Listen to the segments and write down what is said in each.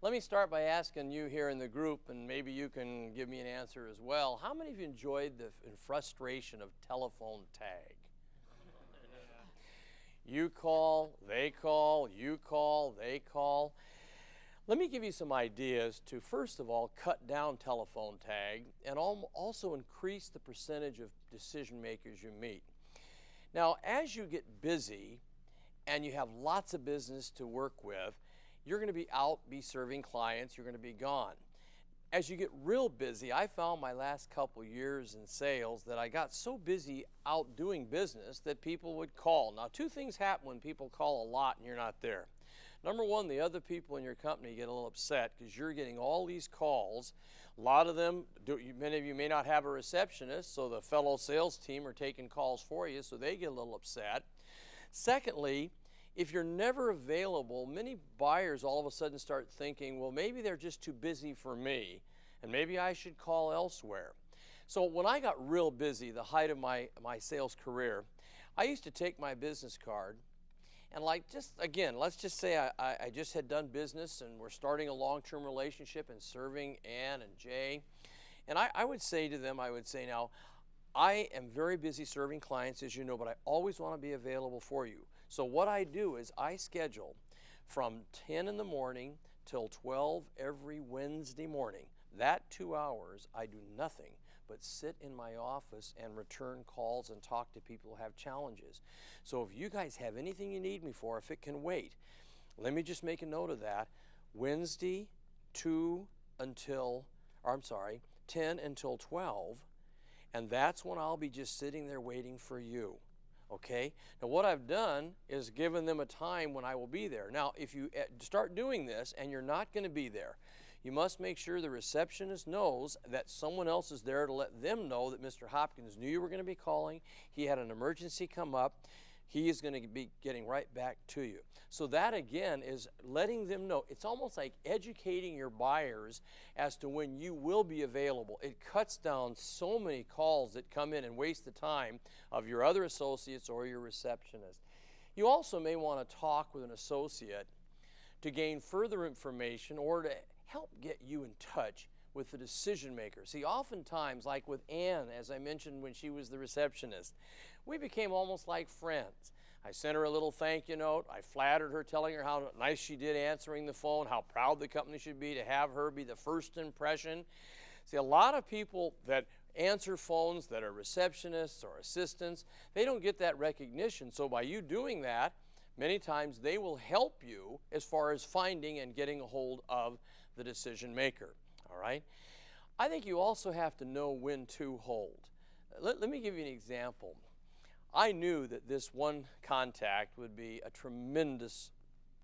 Let me start by asking you here in the group, and maybe you can give me an answer as well. How many of you enjoyed the frustration of telephone tag? You call, they call, you call, they call. Let me give you some ideas to, first of all, cut down telephone tag and also increase the percentage of decision makers you meet. Now, as you get busy and you have lots of business to work with, you're going to be out, be serving clients, you're going to be gone. As you get real busy, I found my last couple years in sales that I got so busy out doing business that people would call. Now, two things happen when people call a lot and you're not there. Number one, the other people in your company get a little upset because you're getting all these calls. A lot of them, many of you may not have a receptionist, so the fellow sales team are taking calls for you, so they get a little upset. Secondly, if you're never available, many buyers all of a sudden start thinking, well, maybe they're just too busy for me, and maybe I should call elsewhere. So when I got real busy, the height of my sales career, I used to take my business card and let's just say I just had done business and we're starting a long-term relationship and serving Ann and Jay. And I would say to them, now, I am very busy serving clients, as you know, but I always want to be available for you. So what I do is I schedule from 10 in the morning till 12 every Wednesday morning. That 2 hours, I do nothing but sit in my office and return calls and talk to people who have challenges. So if you guys have anything you need me for, if it can wait, let me just make a note of that. Wednesday, 10 until 12, and that's when I'll be just sitting there waiting for you. Okay? Now what I've done is given them a time when I will be there. Now if you start doing this and you're not going to be there, you must make sure the receptionist knows that someone else is there to let them know that Mr. Hopkins knew you were going to be calling. He had an emergency come up. He is going to be getting right back to you. So that again is letting them know. It's almost like educating your buyers as to when you will be available. It cuts down so many calls that come in and waste the time of your other associates or your receptionist. You also may want to talk with an associate to gain further information or to help get you in touch with the decision maker. See, oftentimes, like with Ann, as I mentioned when she was the receptionist, we became almost like friends. I sent her a little thank you note. I flattered her, telling her how nice she did answering the phone, how proud the company should be to have her be the first impression. See, a lot of people that answer phones that are receptionists or assistants, they don't get that recognition. So by you doing that, many times they will help you as far as finding and getting a hold of the decision maker. All right? I think you also have to know when to hold. Let me give you an example. I knew that this one contact would be a tremendous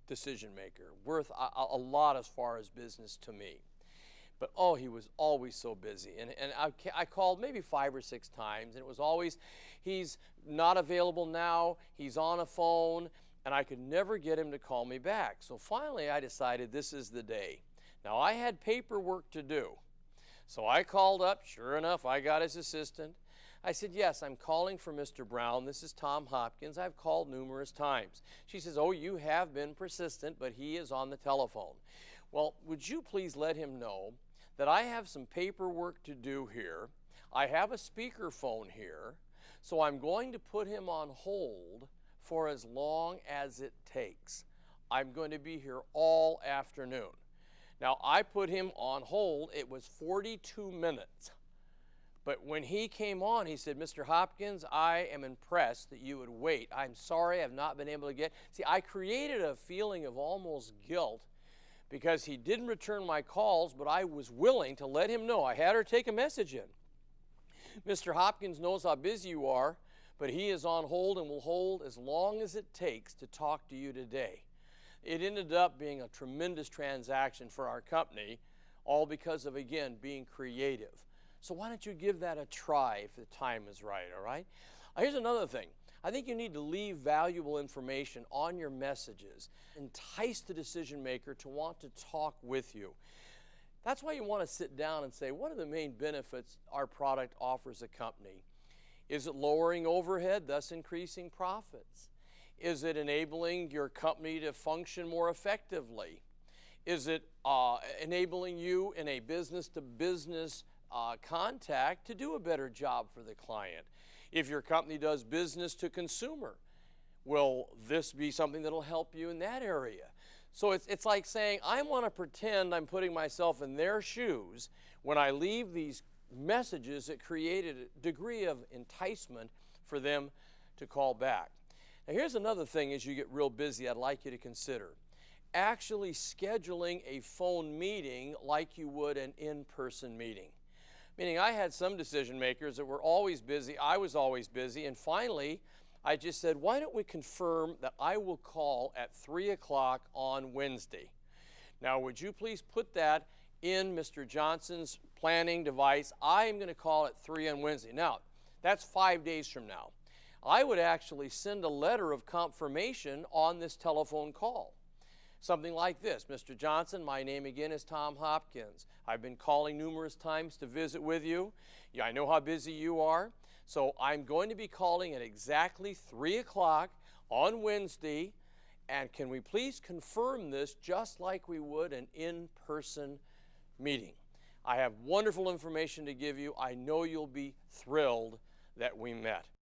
decision maker, worth a lot as far as business to me. But oh, he was always so busy. And I called maybe 5 or 6 times, and it was always, he's not available now, he's on a phone, and I could never get him to call me back. So finally I decided this is the day. Now I had paperwork to do. So I called up, sure enough, I got his assistant. I said, yes, I'm calling for Mr. Brown. This is Tom Hopkins. I've called numerous times. She says, oh, you have been persistent, but he is on the telephone. Well, would you please let him know that I have some paperwork to do here. I have a speakerphone here, so I'm going to put him on hold for as long as it takes. I'm going to be here all afternoon. Now, I put him on hold. It was 42 minutes. But when he came on, he said, Mr. Hopkins, I am impressed that you would wait. I'm sorry I've not been able to get. See, I created a feeling of almost guilt because he didn't return my calls, but I was willing to let him know. I had her take a message in. Mr. Hopkins knows how busy you are, but he is on hold and will hold as long as it takes to talk to you today. It ended up being a tremendous transaction for our company, all because of, again, being creative. So why don't you give that a try if the time is right, all right? Here's another thing. I think you need to leave valuable information on your messages. Entice the decision maker to want to talk with you. That's why you want to sit down and say, what are the main benefits our product offers a company? Is it lowering overhead, thus increasing profits? Is it enabling your company to function more effectively? Is it enabling you in a business-to-business contact to do a better job for the client? If your company does business to consumer, will this be something that'll help you in that area? So it's like saying, I want to pretend I'm putting myself in their shoes when I leave these messages that created a degree of enticement for them to call back. Now here's another thing as you get real busy I'd like you to consider. Actually scheduling a phone meeting like you would an in-person meeting. Meaning I had some decision makers that were always busy, I was always busy, and finally I just said, why don't we confirm that I will call at 3 o'clock on Wednesday? Now would you please put that in Mr. Johnson's planning device? I am going to call at 3 on Wednesday. Now, that's 5 days from now. I would actually send a letter of confirmation on this telephone call. Something like this: Mr. Johnson, my name again is Tom Hopkins. I've been calling numerous times to visit with you. Yeah, I know how busy you are, so I'm going to be calling at exactly 3 o'clock on Wednesday, and can we please confirm this just like we would an in-person meeting? I have wonderful information to give you. I know you'll be thrilled that we met.